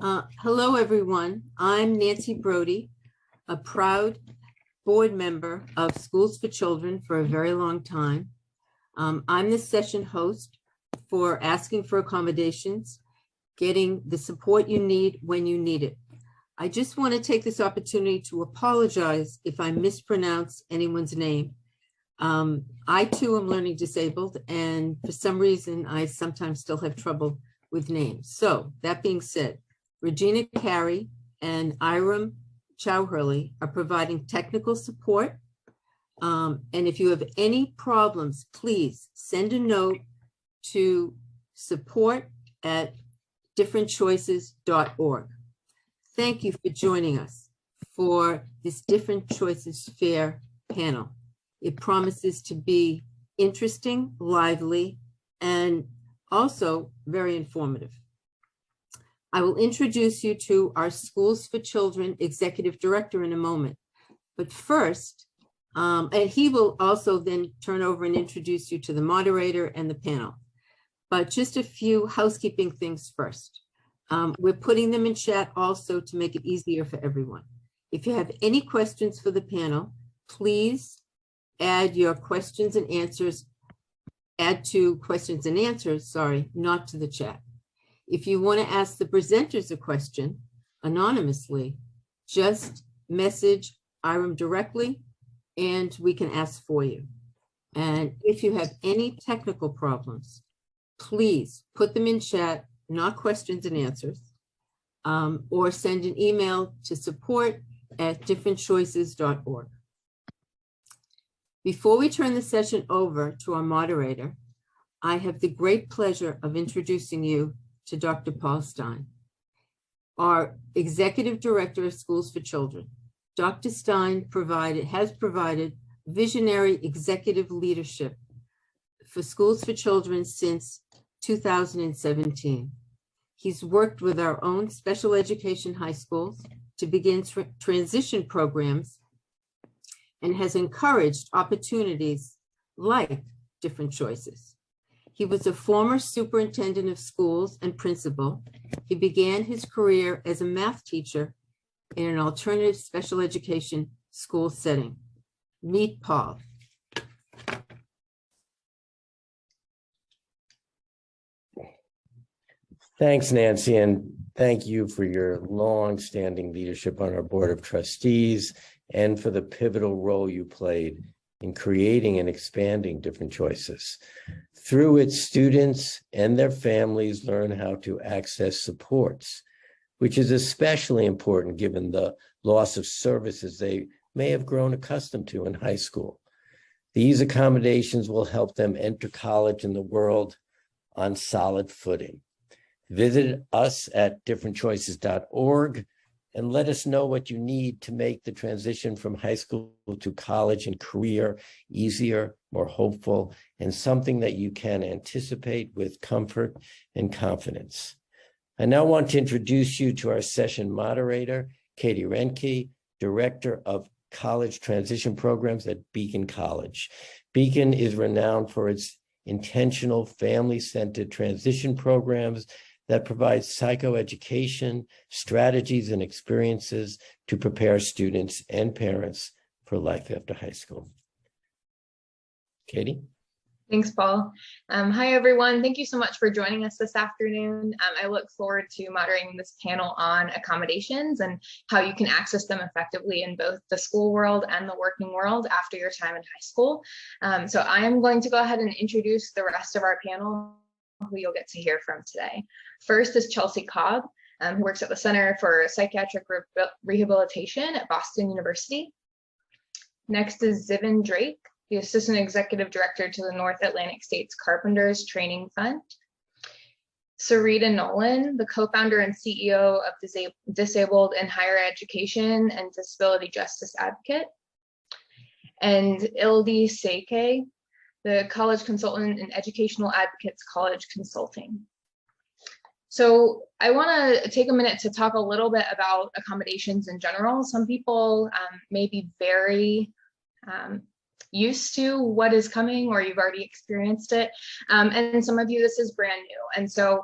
Hello, everyone. I'm Nancy Brody, a proud board member of Schools for Children for a very long time. I'm the session host for Asking for Accommodations, getting the support you need when you need it. I just want to take this opportunity to apologize if I mispronounce anyone's name. I too am learning disabled, and for some reason, I sometimes still have trouble with names. So that being said, Regina Carey and Iram Chowhurley are providing technical support. And if you have any problems, please send a note to support@differentchoices.org. Thank you for joining us for this Different Choices Fair panel. It promises to be interesting, lively, and also very informative. I will introduce you to our Schools for Children Executive Director in a moment. But first, and he will also then turn over and introduce you to the moderator and the panel. But just a few housekeeping things first. We're putting them in chat also to make it easier for everyone. If you have any questions for the panel, please add your questions and answers, not to the chat. If you want to ask the presenters a question anonymously, just message Iram directly and we can ask for you. And if you have any technical problems, please put them in chat, not questions and answers, or send an email to support@differentchoices.org. Before we turn the session over to our moderator, I have the great pleasure of introducing you to Dr. Paul Stein, our Executive Director of Schools for Children. Dr. Stein has provided visionary executive leadership for Schools for Children since 2017. He's worked with our own special education high schools to begin transition programs and has encouraged opportunities like Different Choices. He was a former superintendent of schools and principal. He began his career as a math teacher in an alternative special education school setting. Meet Paul. Thanks, Nancy, and thank you for your long-standing leadership on our Board of Trustees and for the pivotal role you played in creating and expanding Different Choices. Through it, students and their families learn how to access supports, which is especially important given the loss of services they may have grown accustomed to in high school. These accommodations will help them enter college and the world on solid footing. Visit us at differentchoices.org and let us know what you need to make the transition from high school to college and career easier, more hopeful, and something that you can anticipate with comfort and confidence. I now want to introduce you to our session moderator, Katie Renke, Director of College Transition Programs at Beacon College. Beacon is renowned for its intentional family-centered transition programs that provides psychoeducation, strategies, and experiences to prepare students and parents for life after high school. Katie? Thanks, Paul. Hi, everyone. Thank you so much for joining us this afternoon. I look forward to moderating this panel on accommodations and how you can access them effectively in both the school world and the working world after your time in high school. So I am going to go ahead and introduce the rest of our panel who you'll get to hear from today. First is Chelsea Cobb, who works at the Center for Psychiatric Rehabilitation at Boston University. Next is Zivin Drake, the Assistant Executive Director to the North Atlantic States Carpenters Training Fund. Sarita Nolan, the co-founder and CEO of Disabled in Higher Education and Disability Justice Advocate. And Ildi Seike, the college consultant in Educational Advocates College Consulting. So I want to take a minute to talk a little bit about accommodations in general. Some people may be very used to what is coming, or you've already experienced it. And some of you, this is brand new. And so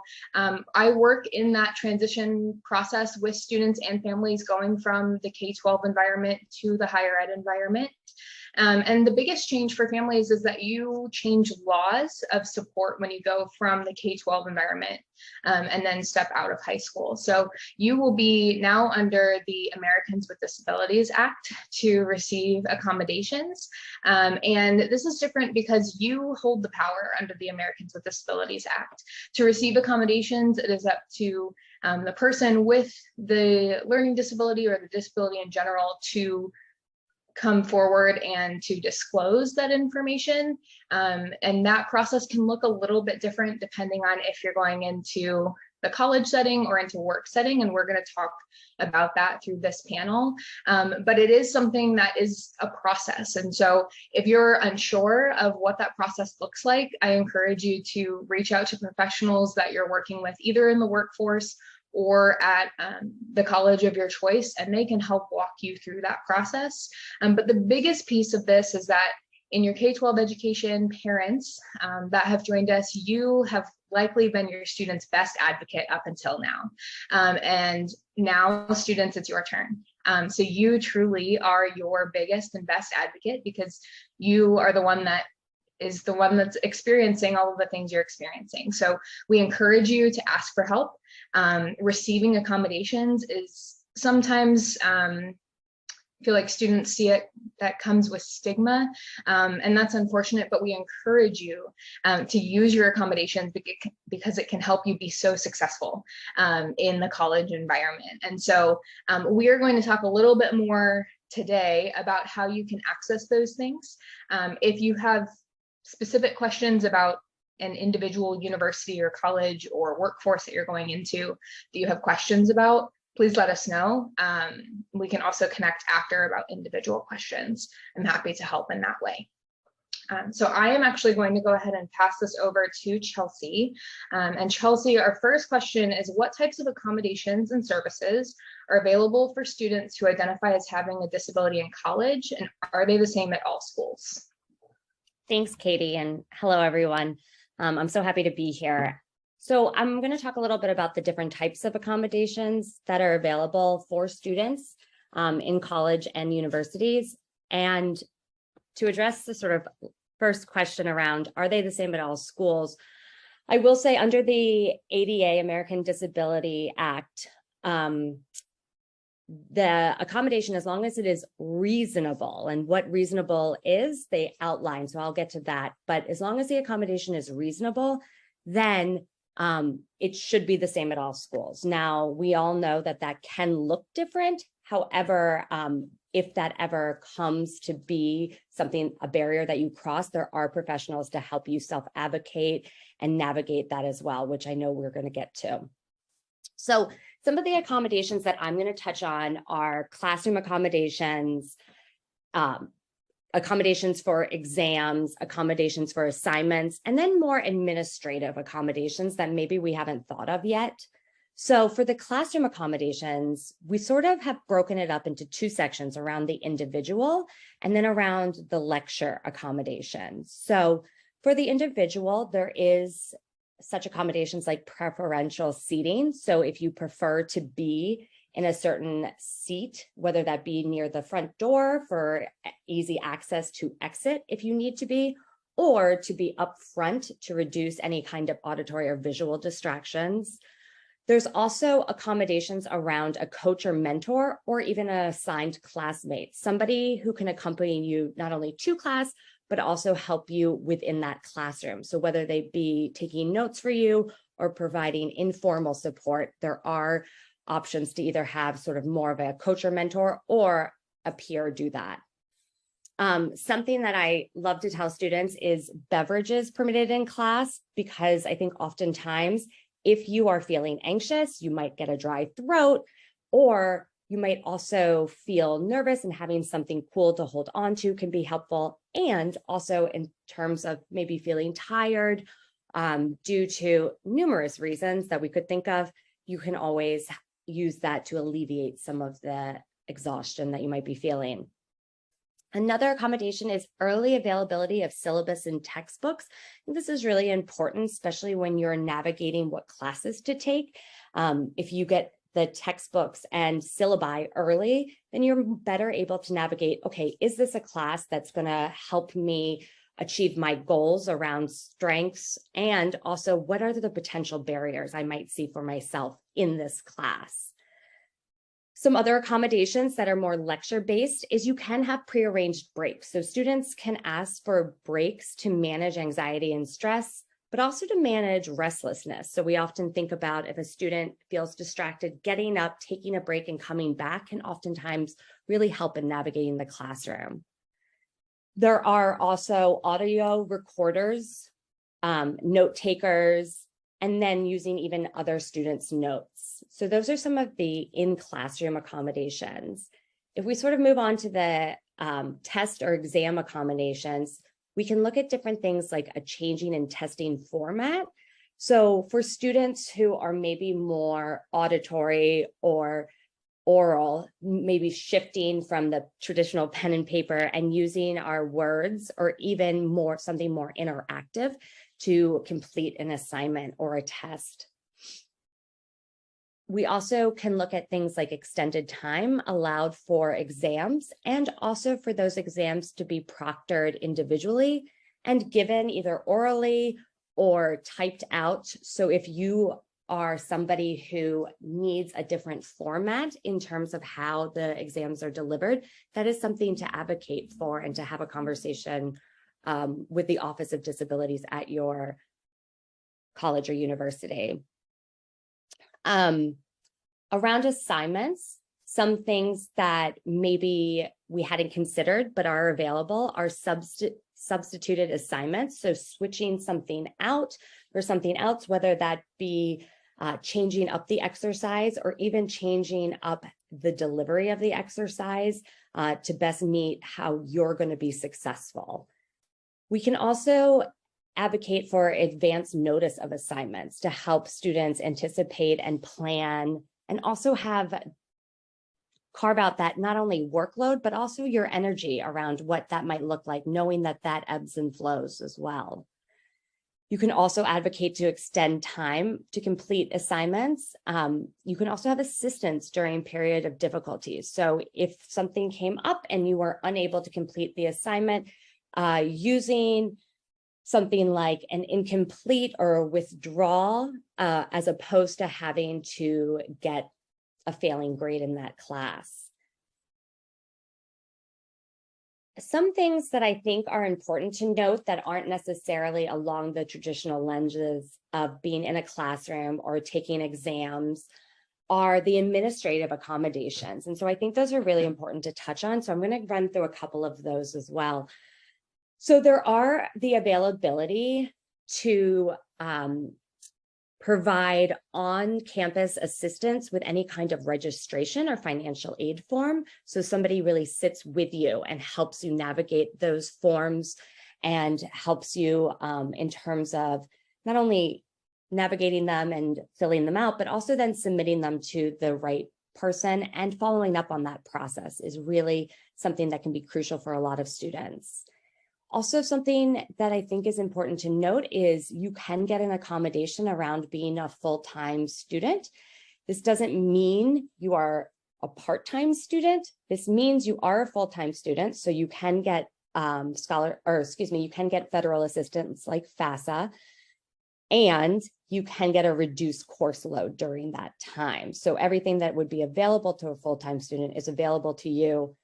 I work in that transition process with students and families going from the K-12 environment to the higher ed environment. And the biggest change for families is that you change laws of support when you go from the K-12 environment and then step out of high school. So you will be now under the Americans with Disabilities Act to receive accommodations. And this is different because you hold the power under the Americans with Disabilities Act. To receive accommodations, it is up to the person with the learning disability or the disability in general to come forward and to disclose that information. And that process can look a little bit different depending on if you're going into the college setting or into work setting. And we're going to talk about that through this panel. But it is something that is a process. And so if you're unsure of what that process looks like, I encourage you to reach out to professionals that you're working with, either in the workforce or at the college of your choice, and they can help walk you through that process. But the biggest piece of this is that in your K-12 education, parents that have joined us, you have likely been your student's best advocate up until now. And now, students, it's your turn. So you truly are your biggest and best advocate, because you are the one that is the one that's experiencing all of the things you're experiencing. So we encourage you to ask for help. Receiving accommodations is sometimes, I feel like students see it, that comes with stigma, and that's unfortunate, but we encourage you to use your accommodations because it can help you be so successful in the college environment. And so we are going to talk a little bit more today about how you can access those things. If you have specific questions about an individual university or college or workforce that you're going into, that you have questions about, please let us know. We can also connect after about individual questions. I'm happy to help in that way. So I am actually going to go ahead and pass this over to Chelsea. And Chelsea, our first question is, what types of accommodations and services are available for students who identify as having a disability in college, and are they the same at all schools? Thanks, Katie, and hello, everyone. I'm so happy to be here. So I'm going to talk a little bit about the different types of accommodations that are available for students in college and universities. And to address the sort of first question around, are they the same at all schools? I will say under the ADA, American Disability Act, the accommodation, as long as it is reasonable, and what reasonable is, they outline, so I'll get to that. But as long as the accommodation is reasonable, then it should be the same at all schools. Now, we all know that that can look different. However, if that ever comes to be something, a barrier that you cross, there are professionals to help you self-advocate and navigate that as well, which I know we're going to get to. So some of the accommodations that I'm going to touch on are classroom accommodations, accommodations for exams, accommodations for assignments, and then more administrative accommodations that maybe we haven't thought of yet. So for the classroom accommodations, we sort of have broken it up into two sections, around the individual and then around the lecture accommodations. So for the individual, there is such accommodations like preferential seating. So if you prefer to be in a certain seat, whether that be near the front door for easy access to exit if you need to be, or to be up front to reduce any kind of auditory or visual distractions. There's also accommodations around a coach or mentor, or even an assigned classmate, somebody who can accompany you not only to class, but also help you within that classroom. So whether they be taking notes for you or providing informal support, there are options to either have sort of more of a coach or mentor, or a peer do that. Something that I love to tell students is beverages permitted in class, because I think oftentimes if you are feeling anxious, you might get a dry throat, or you might also feel nervous, and having something cool to hold on to can be helpful. And also in terms of maybe feeling tired due to numerous reasons that we could think of, you can always use that to alleviate some of the exhaustion that you might be feeling. Another accommodation is early availability of syllabus and textbooks. And this is really important, especially when you're navigating what classes to take. If you get the textbooks and syllabi early, then you're better able to navigate, okay, is this a class that's going to help me achieve my goals around strengths? And also, what are the potential barriers I might see for myself in this class? Some other accommodations that are more lecture-based is you can have prearranged breaks. So students can ask for breaks to manage anxiety and stress, but also to manage restlessness. So we often think about if a student feels distracted, getting up, taking a break, and coming back can oftentimes really help in navigating the classroom. There are also audio recorders, note takers, and then using even other students' notes. So those are some of the in-classroom accommodations. If we sort of move on to the test or exam accommodations, we can look at different things like a changing and testing format. So for students who are maybe more auditory or oral, maybe shifting from the traditional pen and paper and using our words or even more something more interactive to complete an assignment or a test. We also can look at things like extended time allowed for exams and also for those exams to be proctored individually and given either orally or typed out. So if you are somebody who needs a different format in terms of how the exams are delivered, that is something to advocate for and to have a conversation with the Office of Disabilities at your college or university. Around assignments, some things that maybe we hadn't considered but are available are substituted assignments. So switching something out for something else, whether that be changing up the exercise or even changing up the delivery of the exercise to best meet how you're going to be successful. We can also advocate for advance notice of assignments to help students anticipate and plan, and also carve out that not only workload, but also your energy around what that might look like, knowing that that ebbs and flows as well. You can also advocate to extend time to complete assignments. You can also have assistance during period of difficulties. So if something came up and you were unable to complete the assignment, using something like an incomplete or a withdrawal, as opposed to having to get a failing grade in that class. Some things that I think are important to note that aren't necessarily along the traditional lenses of being in a classroom or taking exams are the administrative accommodations. And so I think those are really important to touch on. So I'm going to run through a couple of those as well. So there are the availability to provide on-campus assistance with any kind of registration or financial aid form. So somebody really sits with you and helps you navigate those forms and helps you in terms of not only navigating them and filling them out, but also then submitting them to the right person, and following up on that process is really something that can be crucial for a lot of students. Also, something that I think is important to note is you can get an accommodation around being a full-time student. This doesn't mean you are a part-time student. This means you are a full-time student, so you can get you can get federal assistance like FAFSA, and you can get a reduced course load during that time. So everything that would be available to a full-time student is available to you,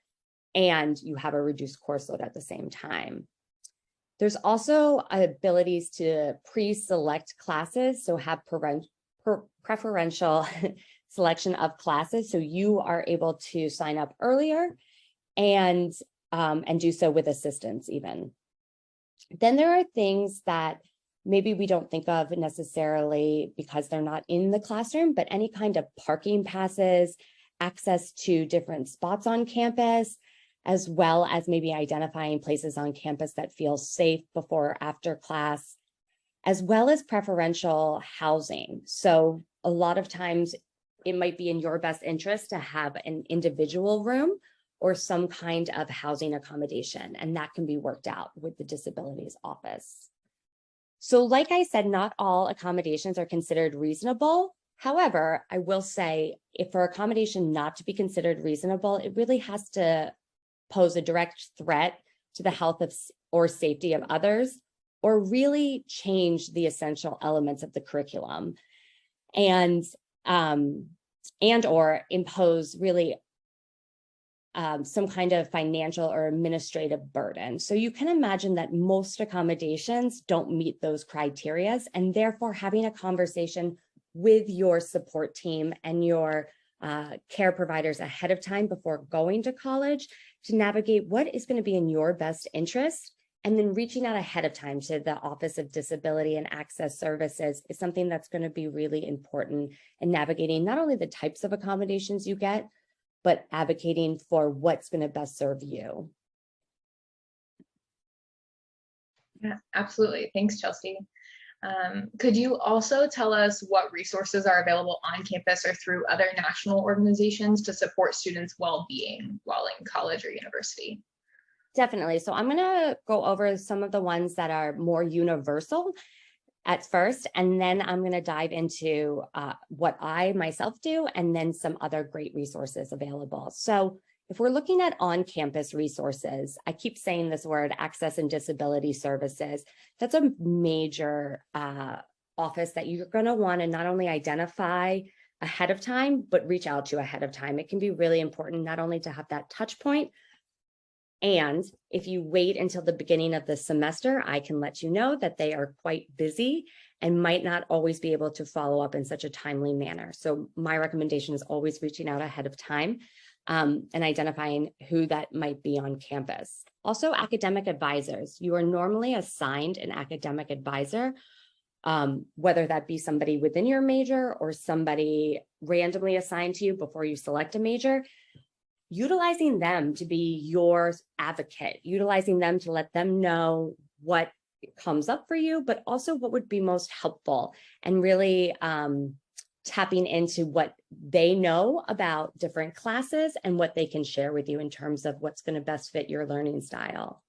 and you have a reduced course load at the same time. There's also abilities to pre-select classes, so have preferential selection of classes, so you are able to sign up earlier and do so with assistance even. Then there are things that maybe we don't think of necessarily because they're not in the classroom, but any kind of parking passes, access to different spots on campus, as well as maybe identifying places on campus that feel safe before or after class, as well as preferential housing. So a lot of times it might be in your best interest to have an individual room or some kind of housing accommodation, and that can be worked out with the disabilities office. So like I said, not all accommodations are considered reasonable. However, I will say if for accommodation not to be considered reasonable, it really has to pose a direct threat to the health of or safety of others, or really change the essential elements of the curriculum, and or impose really some kind of financial or administrative burden. So you can imagine that most accommodations don't meet those criteria, and therefore having a conversation with your support team and your care providers ahead of time before going to college to navigate what is going to be in your best interest, and then reaching out ahead of time to the Office of Disability and Access Services is something that's going to be really important in navigating not only the types of accommodations you get, but advocating for what's going to best serve you. Yeah, absolutely. Thanks, Chelsea. Could you also tell us what resources are available on campus or through other national organizations to support students' well-being while in college or university? Definitely. So I'm going to go over some of the ones that are more universal at first, and then I'm going to dive into what I myself do, and then some other great resources available. So if we're looking at on-campus resources, I keep saying this word, access and disability services. That's a major office that you're going to want to not only identify ahead of time, but reach out to ahead of time. It can be really important not only to have that touch point, and if you wait until the beginning of the semester, I can let you know that they are quite busy and might not always be able to follow up in such a timely manner. So my recommendation is always reaching out ahead of time and identifying who that might be on campus. Also, academic advisors. You are normally assigned an academic advisor, whether that be somebody within your major or somebody randomly assigned to you before you select a major. Utilizing them to be your advocate, utilizing them to let them know what comes up for you, but also what would be most helpful, and really tapping into what they know about different classes and what they can share with you in terms of what's going to best fit your learning style.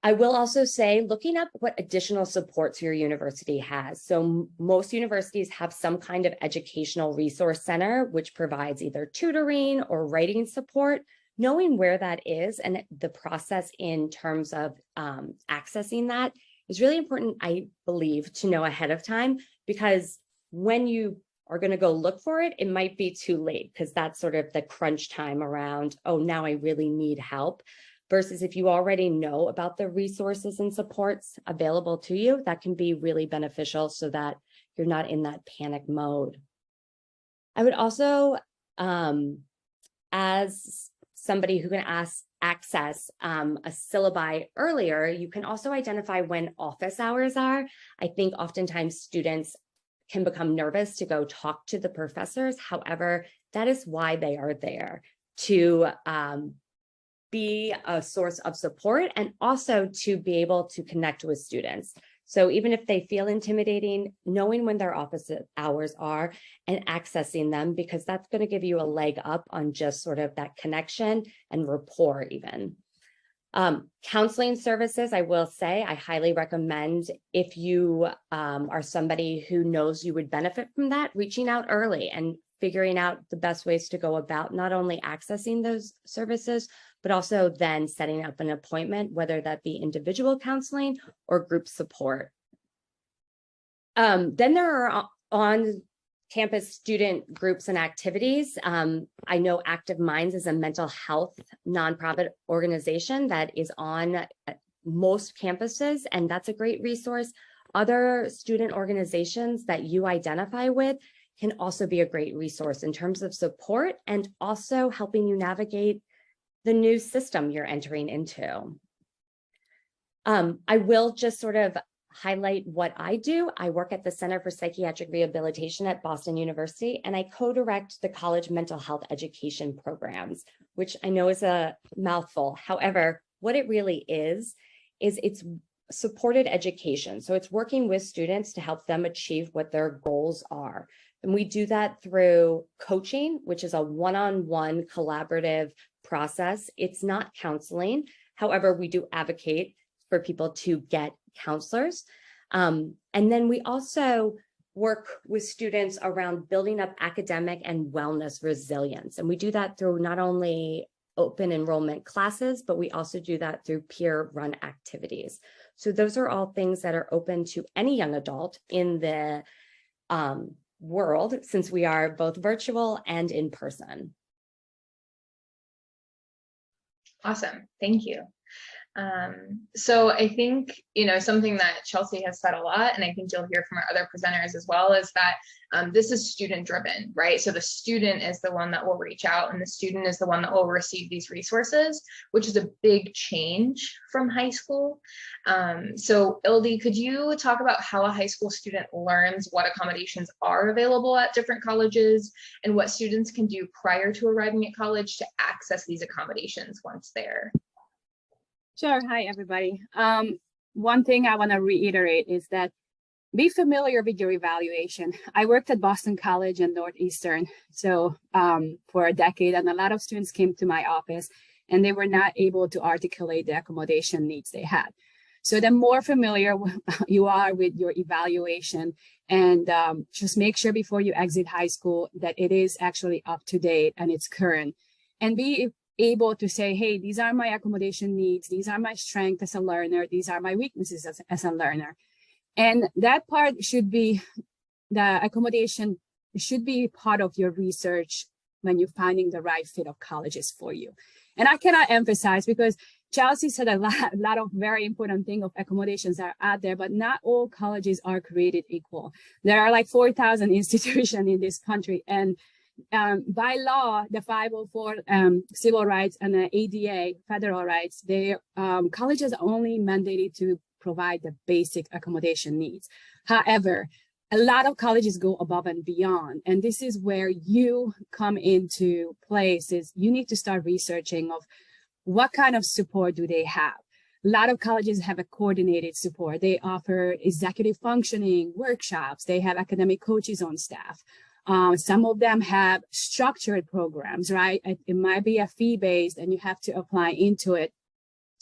I will also say, looking up what additional supports your university has. So most universities have some kind of educational resource center, which provides either tutoring or writing support. Knowing where that is and the process in terms of accessing that is really important, I believe, to know ahead of time, because when you are going to go look for it, it might be too late, because that's sort of the crunch time around, oh, now I really need help. Versus if you already know about the resources and supports available to you, that can be really beneficial so that you're not in that panic mode. I would also, as somebody who can access a syllabi earlier, you can also identify when office hours are. I think oftentimes students can become nervous to go talk to the professors. However, that is why they are there, to be a source of support and also to be able to connect with students. So even if they feel intimidating, knowing when their office hours are and accessing them, because that's going to give you a leg up on just sort of that connection and rapport even. Counseling services, I will say, I highly recommend, if you are somebody who knows you would benefit from that, reaching out early and figuring out the best ways to go about not only accessing those services, but also then setting up an appointment, whether that be individual counseling or group support. Then there are on-campus student groups and activities. I know Active Minds is a mental health nonprofit organization that is on most campuses, and that's a great resource. Other student organizations that you identify with can also be a great resource in terms of support and also helping you navigate the new system you're entering into. I will just sort of highlight what I do. I work at the Center for Psychiatric Rehabilitation at Boston University, and I co-direct the college mental health education programs, which I know is a mouthful. However, what it really is it's supported education. So it's working with students to help them achieve what their goals are. And we do that through coaching, which is a one-on-one collaborative process. It's not counseling. However, we do advocate for people to get counselors. And then we also work with students around building up academic and wellness resilience. And we do that through not only open enrollment classes, but we also do that through peer-run activities. So those are all things that are open to any young adult in the world, since we are both virtual and in person. Awesome, thank you. So I think, something that Chelsea has said a lot, and I think you'll hear from our other presenters as well, is that this is student driven, right? So the student is the one that will reach out, and the student is the one that will receive these resources, which is a big change from high school. So Ildi, could you talk about how a high school student learns what accommodations are available at different colleges and what students can do prior to arriving at college to access these accommodations once there? Sure. Hi, everybody. One thing I want to reiterate is that be familiar with your evaluation. I worked at Boston College and Northeastern for a decade, and a lot of students came to my office and they were not able to articulate the accommodation needs they had. So the more familiar you are with your evaluation, and just make sure before you exit high school that it is actually up to date and it's current, and be able to say, hey, these are my accommodation needs, these are my strengths as a learner, these are my weaknesses as a learner. And that part should be, the accommodation should be part of your research when you're finding the right fit of colleges for you. And I cannot emphasize, because Chelsea said a lot of very important things of accommodations that are out there, but not all colleges are created equal. There are like 4,000 institutions in this country, and by law, the 504 civil rights and the ADA federal rights, colleges are only mandated to provide the basic accommodation needs. However, a lot of colleges go above and beyond, and this is where you come into place. Is you need to start researching of what kind of support do they have. A lot of colleges have a coordinated support. They offer executive functioning workshops. They have academic coaches on staff. Some of them have structured programs, right? It might be a fee-based and you have to apply into it.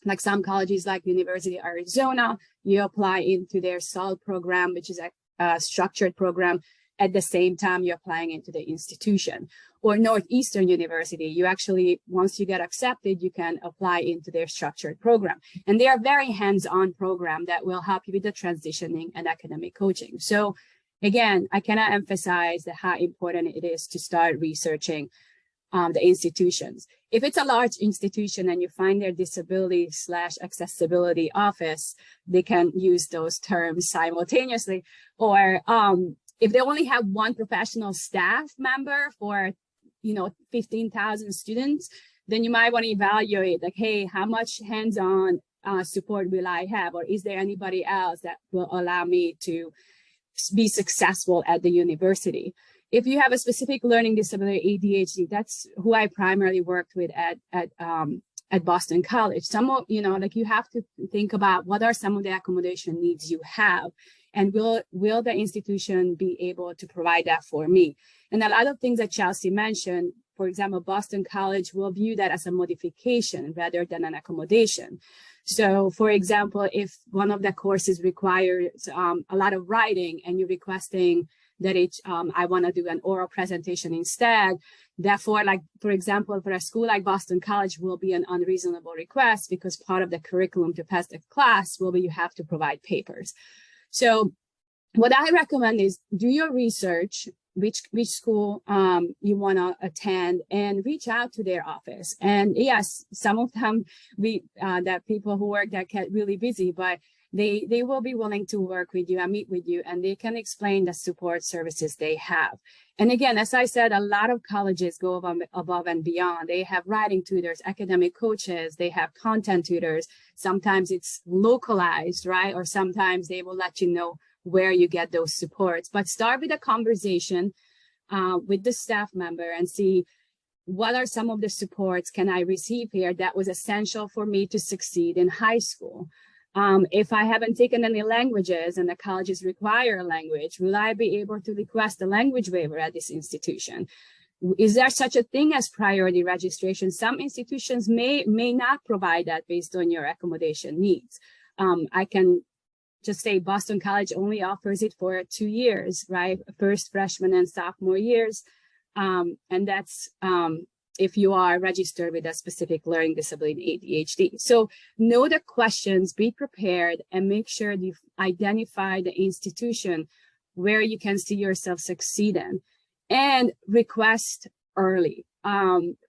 Like some colleges like University of Arizona, you apply into their SOL program, which is a structured program. At the same time, you're applying into the institution. Or Northeastern University, you actually, once you get accepted, you can apply into their structured program. And they are very hands-on program that will help you with the transitioning and academic coaching. So again, I cannot emphasize how important it is to start researching the institutions. If it's a large institution and you find their disability/accessibility office, they can use those terms simultaneously. Or if they only have one professional staff member for 15,000 students, then you might want to evaluate, like, hey, how much hands-on support will I have? Or is there anybody else that will allow me to be successful at the university? If you have a specific learning disability, ADHD, that's who I primarily worked with at Boston College. Some of, you have to think about what are some of the accommodation needs you have, and will the institution be able to provide that for me? And a lot of things that Chelsea mentioned, for example, Boston College will view that as a modification rather than an accommodation. So, for example, if one of the courses requires a lot of writing and you're requesting that I want to do an oral presentation instead, therefore, like, for example, for a school like Boston College will be an unreasonable request, because part of the curriculum to pass the class will be you have to provide papers. So what I recommend is do your research, which school you want to attend, and reach out to their office. And yes, some of them, that people who work there get really busy, but they will be willing to work with you and meet with you, and they can explain the support services they have. And again, as I said, a lot of colleges go above and beyond. They have writing tutors, academic coaches, they have content tutors. Sometimes it's localized, right? Or sometimes they will let you know where you get those supports. But start with a conversation with the staff member and see what are some of the supports can I receive here that was essential for me to succeed in high school. If I haven't taken any languages and the colleges require a language, will I be able to request a language waiver at this institution? Is there such a thing as priority registration? Some institutions may not provide that based on your accommodation needs. I can just say Boston College only offers it for 2 years, right? First freshman and sophomore years. And that's if you are registered with a specific learning disability, ADHD. So know the questions, be prepared, and make sure you identify the institution where you can see yourself succeeding, and request early.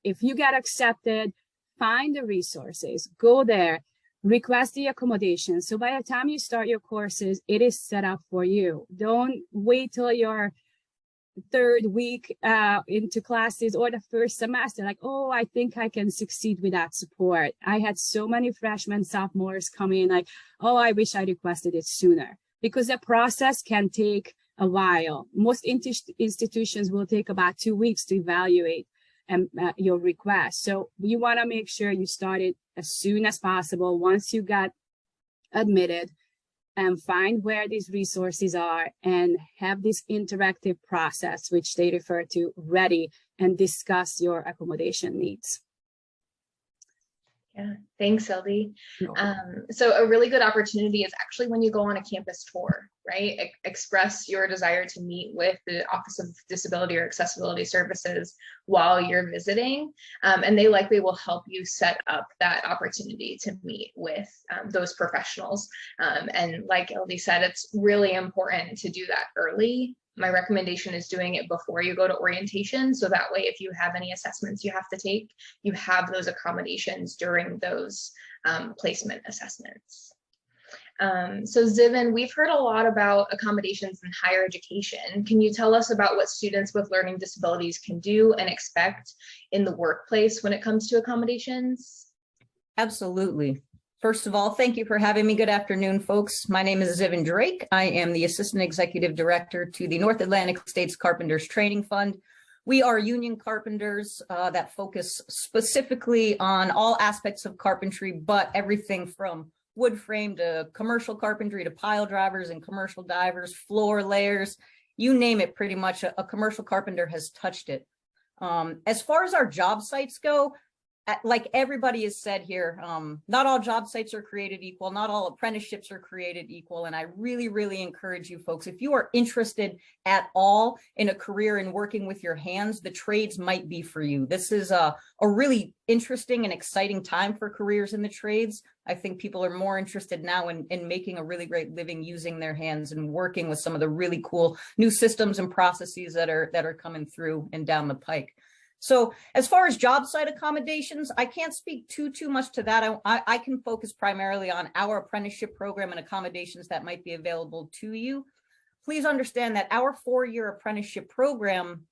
If you get accepted, find the resources, go there, request the accommodation. So by the time you start your courses, it is set up for you. Don't wait till your third week into classes or the first semester, like, oh, I think I can succeed without support. I had so many freshmen, sophomores come in like, oh, I wish I requested it sooner, because the process can take a while. Most institutions will take about 2 weeks to evaluate your request. So you want to make sure you start it as soon as possible once you got admitted, and find where these resources are and have this interactive process, which they refer to ready, and discuss your accommodation needs. Yeah, thanks, LD. So a really good opportunity is actually when you go on a campus tour, right? Express your desire to meet with the Office of Disability or Accessibility Services while you're visiting, and they likely will help you set up that opportunity to meet with those professionals. And like LD said, it's really important to do that early. My recommendation is doing it before you go to orientation. So that way, if you have any assessments you have to take, you have those accommodations during those placement assessments. So Zivin, we've heard a lot about accommodations in higher education. Can you tell us about what students with learning disabilities can do and expect in the workplace when it comes to accommodations? Absolutely. First of all, thank you for having me. Good afternoon, folks. My name is Zivin Drake. I am the Assistant Executive Director to the North Atlantic States Carpenters Training Fund. We are union carpenters that focus specifically on all aspects of carpentry, but everything from wood frame to commercial carpentry to pile drivers and commercial divers, floor layers, you name it, pretty much a commercial carpenter has touched it. As far as our job sites go, like everybody has said here, not all job sites are created equal, not all apprenticeships are created equal. And I really, really encourage you folks, if you are interested at all in a career in working with your hands, the trades might be for you. This is a really interesting and exciting time for careers in the trades. I think people are more interested now in making a really great living using their hands and working with some of the really cool new systems and processes that are coming through and down the pike. So as far as job site accommodations, I can't speak too much to that. I can focus primarily on our apprenticeship program and accommodations that might be available to you. Please understand that our 4-year apprenticeship program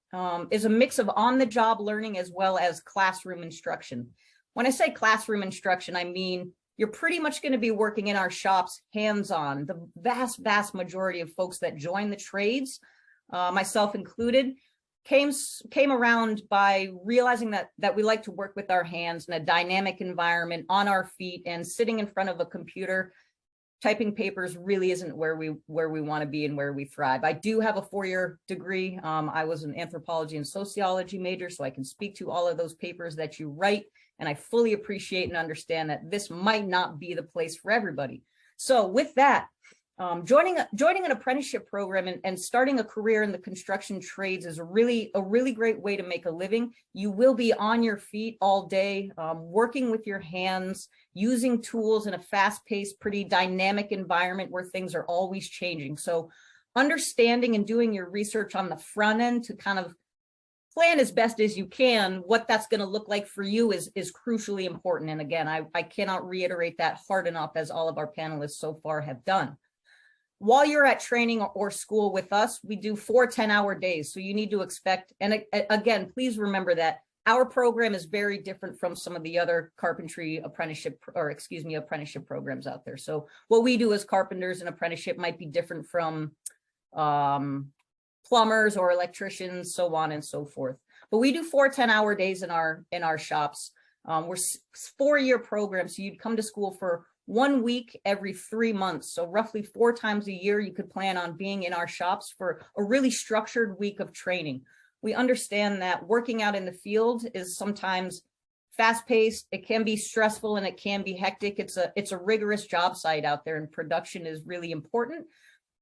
is a mix of on-the-job learning as well as classroom instruction. When I say classroom instruction, I mean you're pretty much going to be working in our shops hands-on. The vast majority of folks that join the trades, myself included, came around by realizing that we like to work with our hands in a dynamic environment on our feet, and sitting in front of a computer typing papers really isn't where we want to be and where we thrive. I do have a 4-year degree. I was an anthropology and sociology major, so I can speak to all of those papers that you write, and I fully appreciate and understand that this might not be the place for everybody. So with that, joining an apprenticeship program and starting a career in the construction trades is a really great way to make a living. You will be on your feet all day, working with your hands, using tools in a fast-paced, pretty dynamic environment where things are always changing. So understanding and doing your research on the front end to kind of plan as best as you can what that's going to look like for you is crucially important. And again, I cannot reiterate that hard enough, as all of our panelists so far have done. While you're at training or school with us, we do 4 10-hour days. So you need to expect, and again, please remember that our program is very different from some of the other carpentry apprenticeship programs out there. So what we do as carpenters and apprenticeship might be different from plumbers or electricians, so on and so forth. But we do 4 10-hour days in our shops. We're 4-year programs, so you'd come to school for 1 week every 3 months. So roughly 4 times a year, you could plan on being in our shops for a really structured week of training. We understand that working out in the field is sometimes fast-paced, it can be stressful, and it can be hectic. It's a rigorous job site out there, and production is really important.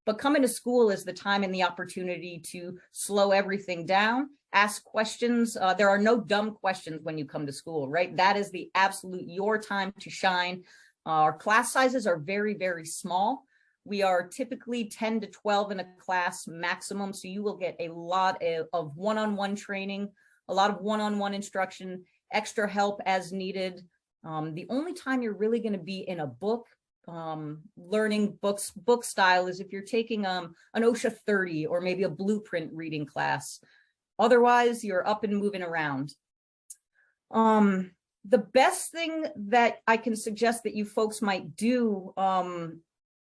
But coming to school is the time and the opportunity to slow everything down, ask questions. There are no dumb questions when you come to school, right? That is the absolute your time to shine. Our class sizes are very, very small. We are typically 10 to 12 in a class maximum. So you will get a lot of one-on-one training, a lot of one-on-one instruction, extra help as needed. The only time you're really going to be in a book, learning book style, is if you're taking an OSHA 30 or maybe a blueprint reading class. Otherwise, you're up and moving around. The best thing that I can suggest that you folks might do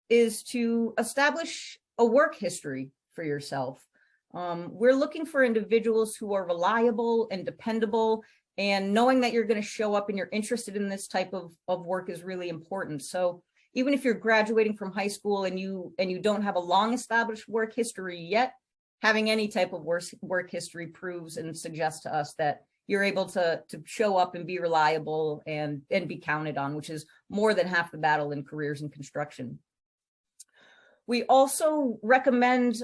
is to establish a work history for yourself. We're looking for individuals who are reliable and dependable, and knowing that you're going to show up and you're interested in this type of work is really important. So even if you're graduating from high school and you don't have a long established work history yet, having any type of work history proves and suggests to us that you're able to show up and be reliable and be counted on, which is more than half the battle in careers in construction. We also recommend,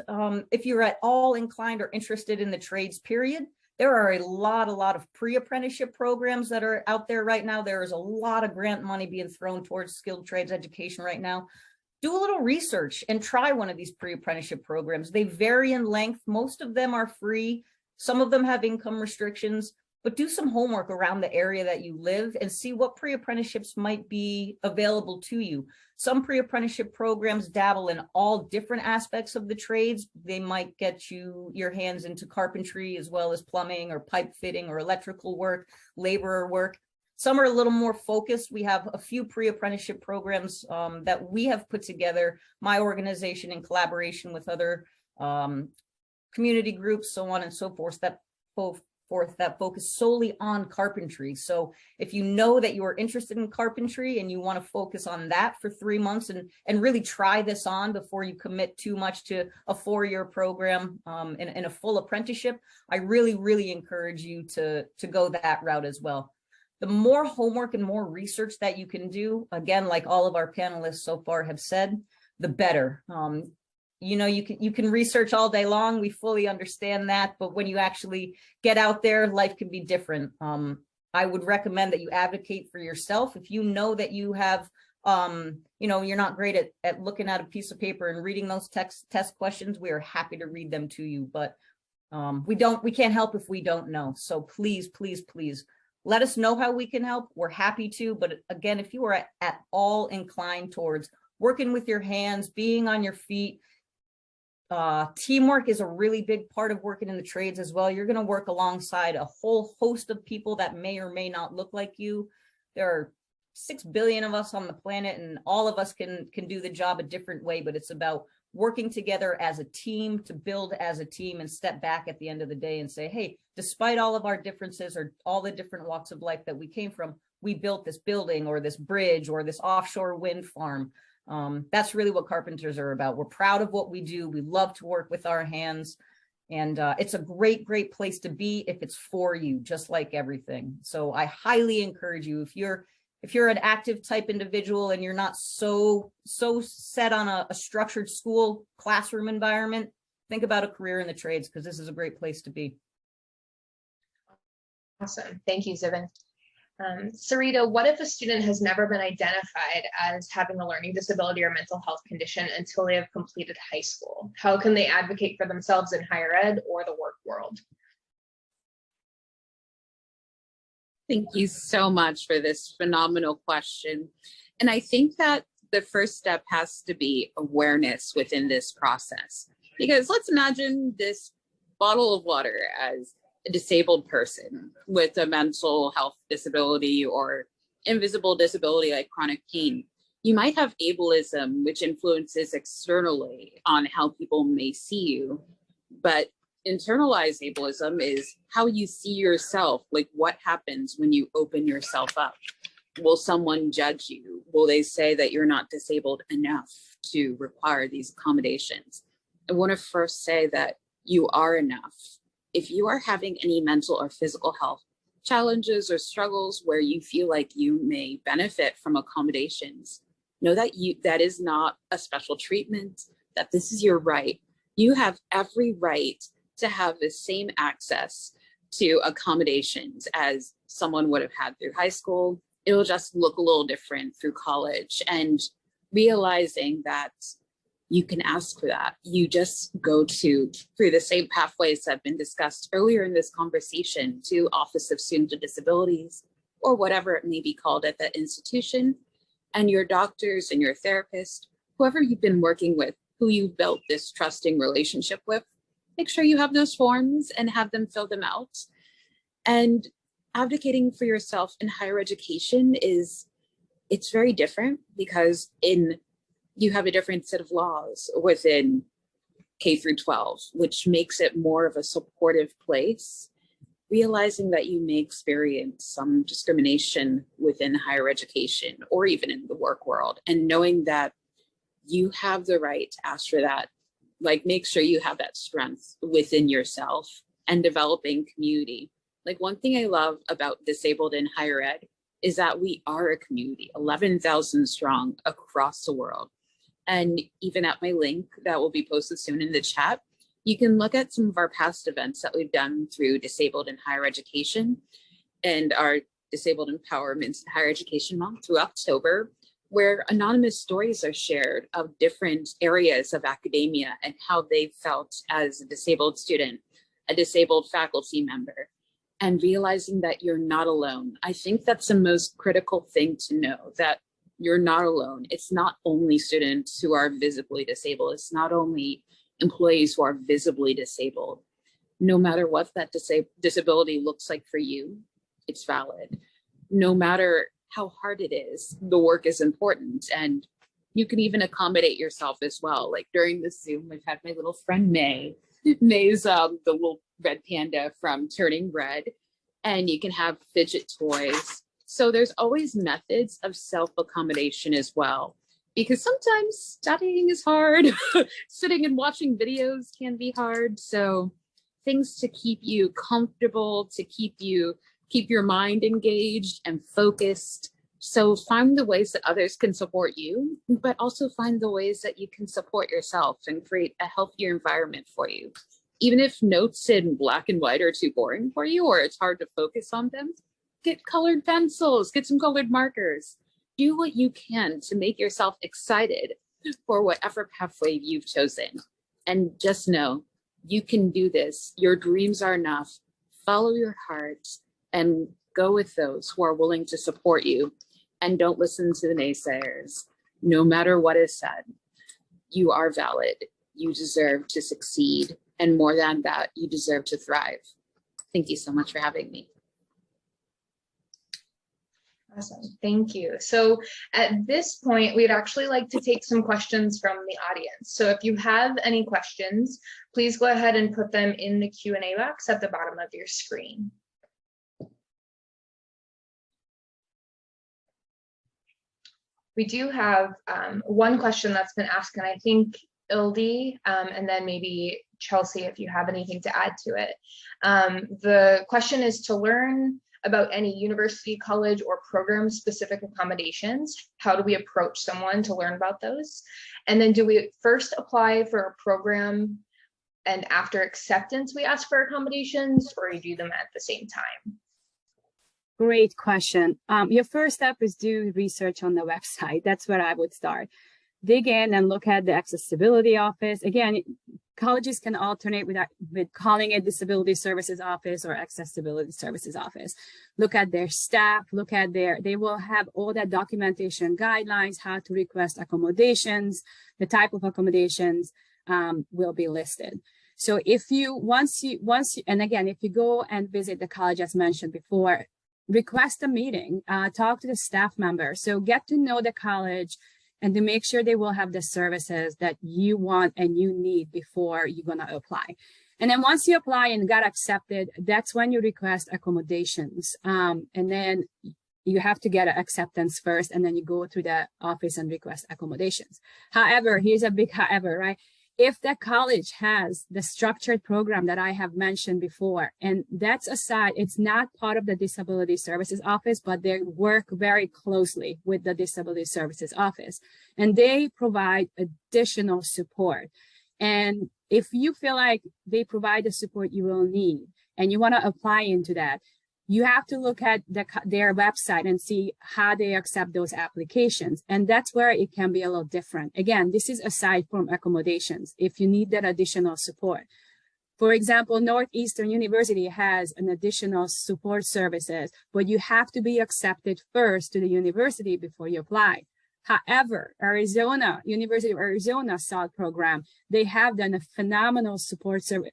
if you're at all inclined or interested in the trades period, there are a lot of pre-apprenticeship programs that are out there right now. There is a lot of grant money being thrown towards skilled trades education right now. Do a little research and try one of these pre-apprenticeship programs. They vary in length. Most of them are free. Some of them have income restrictions, but do some homework around the area that you live and see what pre-apprenticeships might be available to you. Some pre-apprenticeship programs dabble in all different aspects of the trades. They might get you your hands into carpentry as well as plumbing or pipe fitting or electrical work, laborer work. Some are a little more focused. We have a few pre-apprenticeship programs that we have put together, my organization in collaboration with other community groups, so on and so forth, that focus solely on carpentry. So if you know that you are interested in carpentry and you want to focus on that for 3 months and really try this on before you commit too much to a 4-year program in a full apprenticeship, I really encourage you to go that route as well. The more homework and more research that you can do, again, like all of our panelists so far have said, the better. You know, you can research all day long. We fully understand that, but when you actually get out there, life can be different. I would recommend that you advocate for yourself. If you know that you have, you know, you're not great at looking at a piece of paper and reading those test questions, we are happy to read them to you, but we can't help if we don't know. So please let us know how we can help. We're happy to, but again, if you are at all inclined towards working with your hands, being on your feet, teamwork is a really big part of working in the trades as well. You're going to work alongside a whole host of people that may or may not look like you. There are 6 billion of us on the planet, and all of us can do the job a different way, but it's about working together as a team to build as a team and step back at the end of the day and say, hey, despite all of our differences or all the different walks of life that we came from, we built this building or this bridge or this offshore wind farm. That's really what carpenters are about. We're proud of what we do. We love to work with our hands, and it's a great place to be if it's for you, just like everything. So I highly encourage you, if you're an active type individual and you're not so set on a structured school classroom environment, think about a career in the trades, because this is a great place to be. Awesome. Thank you, Zivin. Sarita, what if a student has never been identified as having a learning disability or mental health condition until they have completed high school? How can they advocate for themselves in higher ed or the work world? Thank you so much for this phenomenal question. And I think that the first step has to be awareness within this process. Because let's imagine this bottle of water as a disabled person with a mental health disability or invisible disability like chronic pain. You might have ableism, which influences externally on how people may see you, but internalized ableism is how you see yourself, like what happens when you open yourself up. Will someone judge you? Will they say that you're not disabled enough to require these accommodations? I want to first say that you are enough. If you are having any mental or physical health challenges or struggles where you feel like you may benefit from accommodations, know that that is not a special treatment, that this is your right. You have every right to have the same access to accommodations as someone would have had through high school. It'll just look a little different through college, and realizing that you can ask for that. You just go through the same pathways that have been discussed earlier in this conversation to Office of Students with Disabilities or whatever it may be called at that institution, and your doctors and your therapist, whoever you've been working with, who you've built this trusting relationship with, make sure you have those forms and have them fill them out. And advocating for yourself in higher education it's very different because you have a different set of laws within K through 12, which makes it more of a supportive place. Realizing that you may experience some discrimination within higher education or even in the work world, and knowing that you have the right to ask for that, like make sure you have that strength within yourself and developing community. Like one thing I love about disabled in higher ed is that we are a community, 11,000 strong across the world. And even at my link that will be posted soon in the chat, you can look at some of our past events that we've done through Disabled in Higher Education and our Disabled Empowerment in Higher Education Month through October, where anonymous stories are shared of different areas of academia and how they felt as a disabled student, a disabled faculty member, and realizing that you're not alone. I think that's the most critical thing to know, that you're not alone. It's not only students who are visibly disabled. It's not only employees who are visibly disabled. No matter what that disability looks like for you, it's valid. No matter how hard it is, the work is important, and you can even accommodate yourself as well. Like during this Zoom, I've had my little friend May. May's the little red panda from Turning Red, and you can have fidget toys. So there's always methods of self-accommodation as well, because sometimes studying is hard. Sitting and watching videos can be hard. So things to keep you comfortable, to keep your mind engaged and focused. So find the ways that others can support you, but also find the ways that you can support yourself and create a healthier environment for you. Even if notes in black and white are too boring for you, or it's hard to focus on them, get colored pencils, get some colored markers. Do what you can to make yourself excited for whatever pathway you've chosen. And just know you can do this. Your dreams are enough. Follow your heart and go with those who are willing to support you. And don't listen to the naysayers. No matter what is said, you are valid. You deserve to succeed. And more than that, you deserve to thrive. Thank you so much for having me. Awesome, thank you. So at this point, we'd actually like to take some questions from the audience. So if you have any questions, please go ahead and put them in the Q&A box at the bottom of your screen. We do have one question that's been asked, and I think Ildi, and then maybe Chelsea, if you have anything to add to it. The question is to learn about any university, college, or program-specific accommodations. How do we approach someone to learn about those? And then do we first apply for a program and after acceptance we ask for accommodations, or you do them at the same time? Great question. Your first step is do research on the website. That's where I would start. Dig in and look at the accessibility office. Again, colleges can alternate with calling it disability services office or accessibility services office. Look at their staff, they will have all that documentation guidelines, how to request accommodations, the type of accommodations will be listed. So if you, and again, if you go and visit the college as mentioned before, request a meeting, talk to the staff member. So get to know the college and to make sure they will have the services that you want and you need before you're gonna apply. And then once you apply and got accepted, that's when you request accommodations. And then you have to get an acceptance first, and then you go through the office and request accommodations. However, here's a big however, right? If the college has the structured program that I have mentioned before, and that's aside, it's not part of the Disability Services Office, but they work very closely with the Disability Services Office, and they provide additional support. And if you feel like they provide the support you will need, and you want to apply into that, you have to look at their website and see how they accept those applications. And that's where it can be a little different. Again, this is aside from accommodations, if you need that additional support. For example, Northeastern University has an additional support services, but you have to be accepted first to the university before you apply. However, University of Arizona SALT program, they have done a phenomenal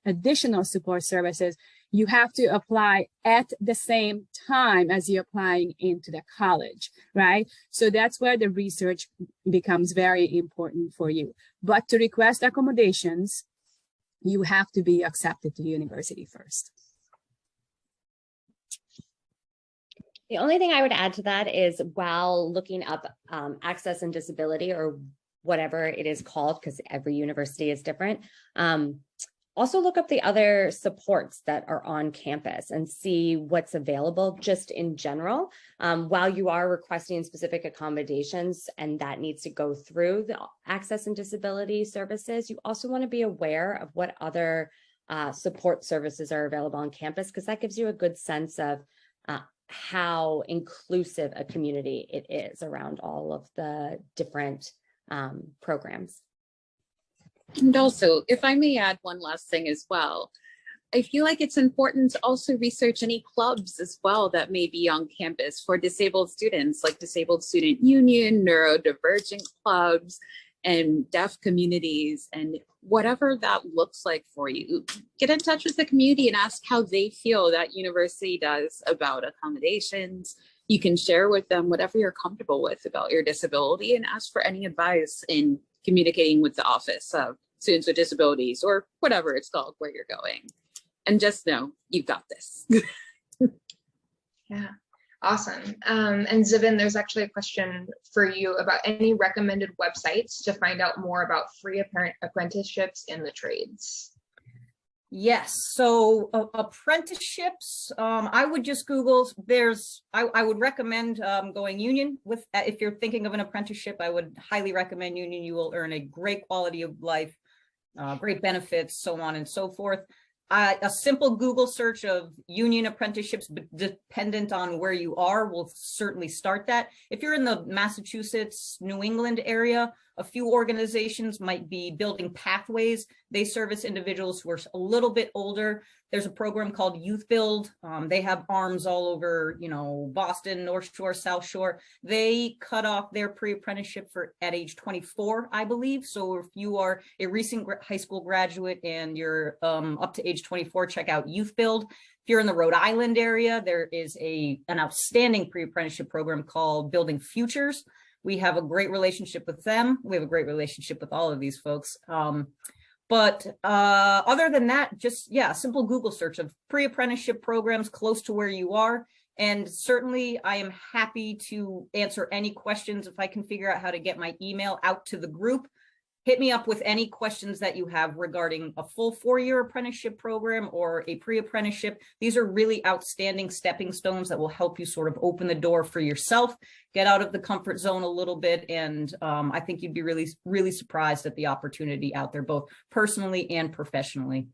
additional support services. You have to apply at the same time as you're applying into the college, right? So that's where the research becomes very important for you. But to request accommodations, you have to be accepted to the university first. The only thing I would add to that is, while looking up access and disability, or whatever it is called, because every university is different, also look up the other supports that are on campus and see what's available just in general. While you are requesting specific accommodations and that needs to go through the access and disability services, you also want to be aware of what other support services are available on campus, because that gives you a good sense of how inclusive a community it is around all of the different programs. And also, if I may add one last thing as well, I feel like it's important to also research any clubs as well that may be on campus for disabled students, like Disabled Student Union, neurodivergent clubs, and deaf communities, and whatever that looks like for you. Get in touch with the community and ask how they feel that university does about accommodations. You can share with them whatever you're comfortable with about your disability, and ask for any advice in communicating with the Office of Students with Disabilities, or whatever it's called where you're going. And just know you've got this. Yeah, awesome. And Zibin, there's actually a question for you about any recommended websites to find out more about free apprenticeships in the trades. Yes, so apprenticeships, I would just Google, I would recommend going Union with, if you're thinking of an apprenticeship, I would highly recommend Union. You will earn a great quality of life, great benefits, so on and so forth. A simple Google search of Union apprenticeships, dependent on where you are, will certainly start that. If you're in the Massachusetts, New England area, a few organizations might be Building Pathways. They service individuals who are a little bit older. There's a program called Youth Build. They have arms all over, Boston, North Shore, South Shore. They cut off their pre-apprenticeship at age 24, I believe. So if you are a recent high school graduate and you're up to age 24, check out Youth Build. If you're in the Rhode Island area, there is an outstanding pre-apprenticeship program called Building Futures. We have a great relationship with them. We have a great relationship with all of these folks. But other than that, just, a simple Google search of pre-apprenticeship programs close to where you are. And certainly I am happy to answer any questions if I can figure out how to get my email out to the group. Hit me up with any questions that you have regarding a full 4-year apprenticeship program or a pre-apprenticeship. These are really outstanding stepping stones that will help you sort of open the door for yourself, get out of the comfort zone a little bit. And I think you'd be really, really surprised at the opportunity out there, both personally and professionally.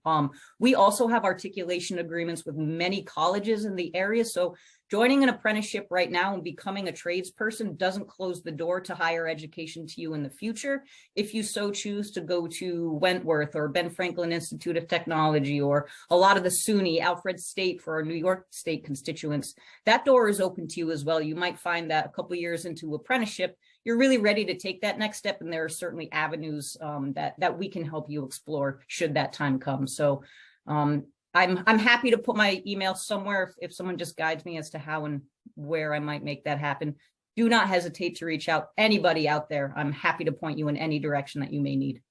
We also have articulation agreements with many colleges in the area. So joining an apprenticeship right now and becoming a tradesperson doesn't close the door to higher education to you in the future. If you so choose to go to Wentworth or Ben Franklin Institute of Technology, or a lot of the SUNY, Alfred State for our New York State constituents, that door is open to you as well. You might find that a couple years into apprenticeship, you're really ready to take that next step. And there are certainly avenues that we can help you explore should that time come. So I'm happy to put my email somewhere if someone just guides me as to how and where I might make that happen. Do not hesitate to reach out. Anybody out there, I'm happy to point you in any direction that you may need.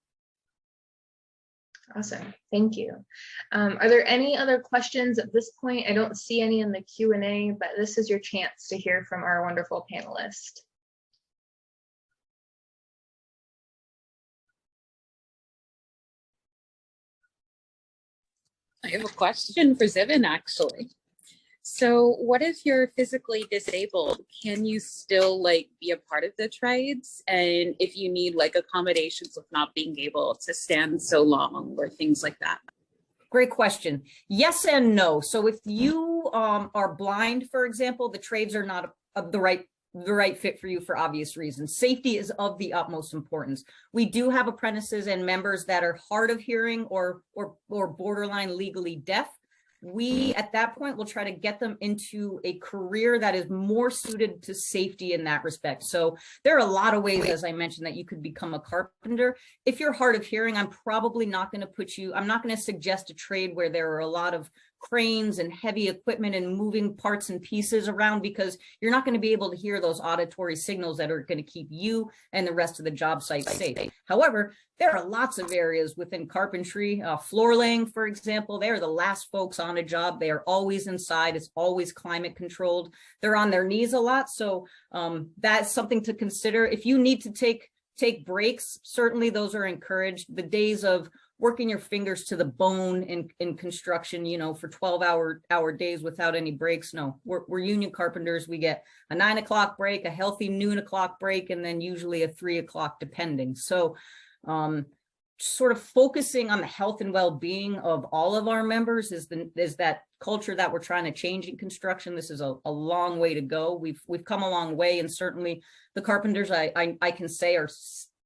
Awesome, thank you. Are there any other questions at this point? I don't see any in the Q&A, but this is your chance to hear from our wonderful panelist. I have a question for Zivin, actually. So what if you're physically disabled? Can you still like be a part of the trades? And if you need like accommodations with not being able to stand so long or things like that? Great question. Yes and no. So if you are blind, for example, the trades are not the right fit for you for obvious reasons. Safety is of the utmost importance. We do have apprentices and members that are hard of hearing or borderline legally deaf. We, at that point, will try to get them into a career that is more suited to safety in that respect. So there are a lot of ways, as I mentioned, that you could become a carpenter. If you're hard of hearing, I'm probably not going to I'm not going to suggest a trade where there are a lot of cranes and heavy equipment and moving parts and pieces around, because you're not going to be able to hear those auditory signals that are going to keep you and the rest of the job site safe. However, there are lots of areas within carpentry, floor laying, for example. They are the last folks on a job. They are always inside. It's always climate controlled. They're on their knees a lot. So that's something to consider. If you need to take breaks, certainly those are encouraged. The days of working your fingers to the bone in construction, you know, for 12-hour days without any breaks. No, we're union carpenters. We get a 9 o'clock break, a healthy noon o'clock break, and then usually a 3 o'clock depending. So sort of focusing on the health and well-being of all of our members is that culture that we're trying to change in construction. This is a long way to go. We've come a long way, and certainly the carpenters I can say are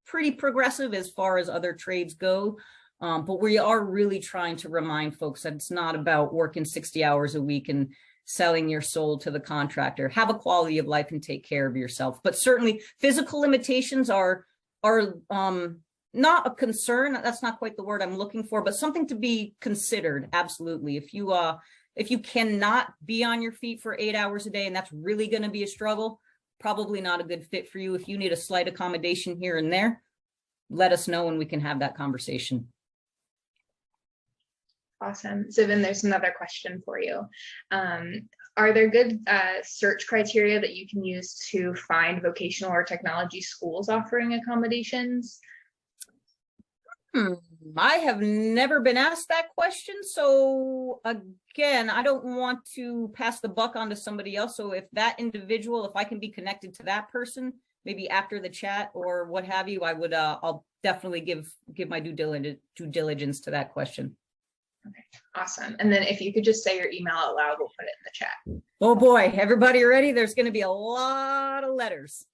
pretty progressive as far as other trades go. But we are really trying to remind folks that it's not about working 60 hours a week and selling your soul to the contractor. Have a quality of life and take care of yourself. But certainly physical limitations are not a concern. That's not quite the word I'm looking for, but something to be considered. Absolutely. If you cannot be on your feet for 8 hours a day, and that's really going to be a struggle, probably not a good fit for you. If you need a slight accommodation here and there, let us know and we can have that conversation. Awesome. Zivin, there's another question for you. Are there good search criteria that you can use to find vocational or technology schools offering accommodations? I have never been asked that question. So again, I don't want to pass the buck on to somebody else. So if that individual, if I can be connected to that person, maybe after the chat or what have you, I would, I'll definitely give my due diligence to that question. Okay, awesome. And then if you could just say your email out loud, we'll put it in the chat. Oh boy, everybody ready? There's going to be a lot of letters.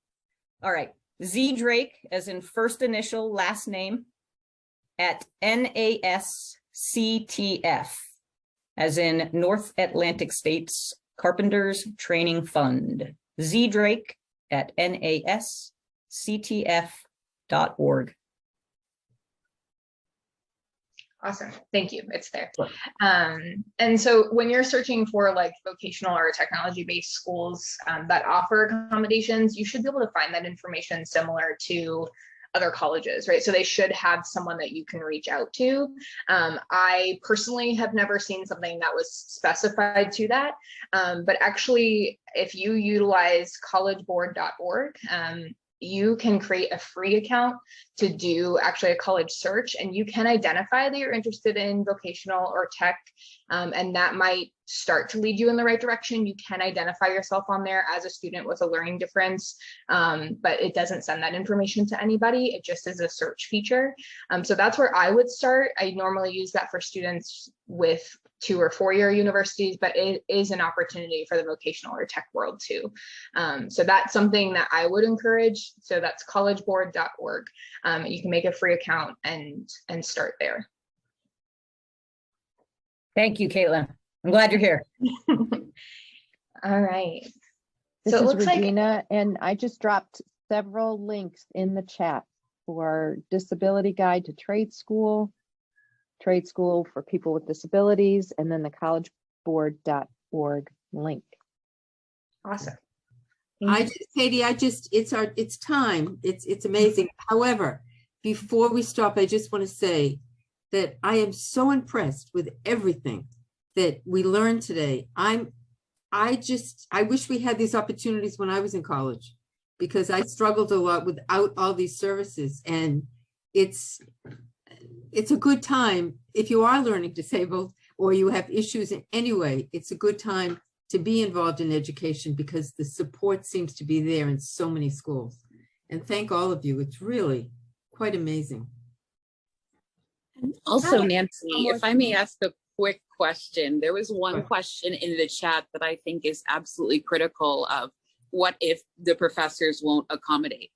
All right. Z Drake, as in first initial, last name, at NASCTF, as in North Atlantic States Carpenters Training Fund. Z Drake at NASCTF.org. Awesome. Thank you. It's there. And so when you're searching for like vocational or technology-based schools that offer accommodations, you should be able to find that information similar to other colleges, right? So they should have someone that you can reach out to. I personally have never seen something that was specified to that, but actually, if you utilize collegeboard.org, you can create a free account to do actually a college search, and you can identify that you're interested in vocational or tech, and that might start to lead you in the right direction. You can identify yourself on there as a student with a learning difference, but it doesn't send that information to anybody. It just is a search feature. So that's where I would start. I normally use that for students with 2 or 4 year universities, but it is an opportunity for the vocational or tech world too. So that's something that I would encourage. So that's collegeboard.org. You can make a free account and start there. Thank you, Caitlin. I'm glad you're here. All right. This So it is looks Regina, and I just dropped several links in the chat for Disability Guide to Trade School for people with disabilities, and then the collegeboard.org link. Awesome. Katie, it's time. It's amazing. However, before we stop, I just want to say that I am so impressed with everything that we learned today. I wish we had these opportunities when I was in college, because I struggled a lot without all these services. And it's a good time if you are learning disabled or you have issues in any way. It's a good time to be involved in education because the support seems to be there in so many schools. And thank all of you. It's really quite amazing. And also, Nancy, more if I may ask a quick question, there was one question in the chat that I think is absolutely critical of what if the professors won't accommodate?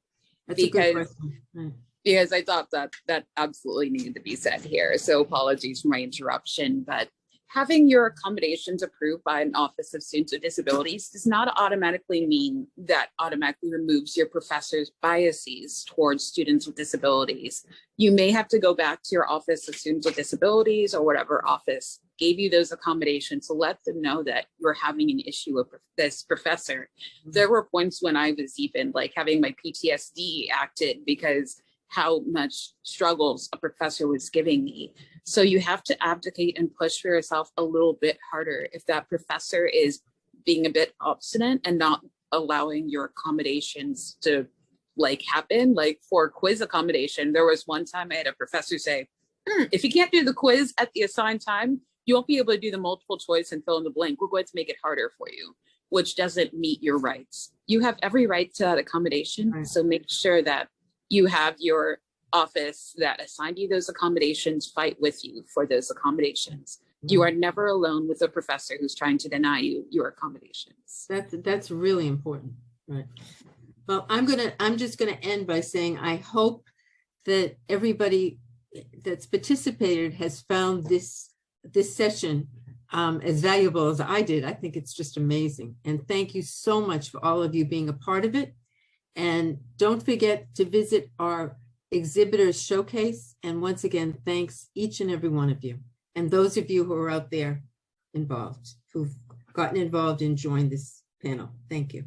That's a good question. Right. Because I thought that absolutely needed to be said here. So apologies for my interruption, but having your accommodations approved by an Office of Students with Disabilities does not automatically mean that automatically removes your professor's biases towards students with disabilities. You may have to go back to your Office of Students with Disabilities or whatever office gave you those accommodations to let them know that you're having an issue with this professor. There were points when I was even like having my PTSD acted because how much struggles a professor was giving me. So you have to advocate and push for yourself a little bit harder if that professor is being a bit obstinate and not allowing your accommodations to like happen. Like for quiz accommodation, there was one time I had a professor say, if you can't do the quiz at the assigned time, you won't be able to do the multiple choice and fill in the blank. We're going to make it harder for you, which doesn't meet your rights. You have every right to that accommodation. Right. So make sure that you have your office that assigned you those accommodations fight with you for those accommodations. You are never alone with a professor who's trying to deny you your accommodations. That's really important. Right. Well, I'm just gonna end by saying I hope that everybody that's participated has found this session as valuable as I did. I think it's just amazing. And thank you so much for all of you being a part of it. And don't forget to visit our exhibitors showcase. And once again, thanks each and every one of you. And those of you who are out there involved, who've gotten involved and joined this panel. Thank you.